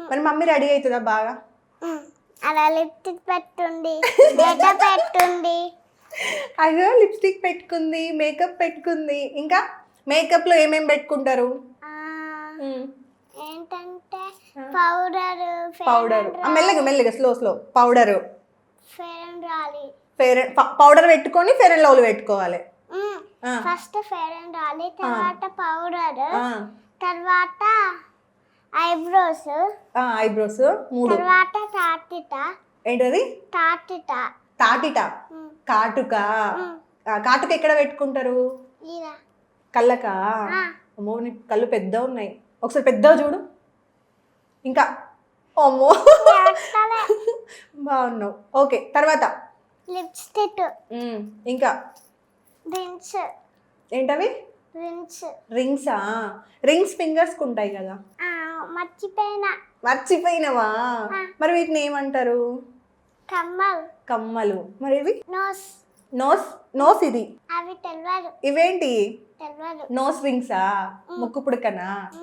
మరి mummy ready అవుతుందా బాగా? అలా లిప్స్టిక్ పెట్టుంది, మేకప్ పెట్టుంది. అయ్యో లిప్స్టిక్ పెట్టుకుంది, మేకప్ పెట్టుకుంది. ఇంకా మేకప్లో ఏమేమి పెట్టుకుంటారు? ఏంటంటే పౌడర్, పౌడర్, మెల్లగా మెల్లగా slow powder, fair and rally. Powder పెట్టుకొని ఫెయిర్ అండ్ లవ్లీ పెట్టుకోవాలి. ఫస్ట్ ఫెయిర్ అండ్ రాలీ, తర్వాత పౌడర్, తర్వాత ఐబ్రోస్, ఐబ్రోస్ 3, తర్వాత తాటిట. ఏంటది? తాటిట. తాటిట, కాటుక. కాటుక ఎక్కడ పెట్టుకుంటారు? ఇలా కళ్ళకా? అమ్మో నీ కళ్ళు పెద్ద ఉన్నాయి, ఒకసారి పెద్దగా చూడు. ఇంకా అమ్మో బాగున్నావు. ఓకే, తర్వాత లిప్స్టిక్, ఇంకా రిన్స్. ఏంటవి? రిన్స్. రింగ్సా? రింగ్స్ ఫింగర్స్కి ఉంటాయి కదా. మర్చిపోయినవా? మరి వీటిని ఏమంటారు? కమ్మల్. కమ్మలు. మరి ఇవి? నోస్. నోస్ ఇది. అవి తెలియదు. ఇవేంటి? తెలియదు. నోస్ రింగ్సా? ముక్కు పుడకనా?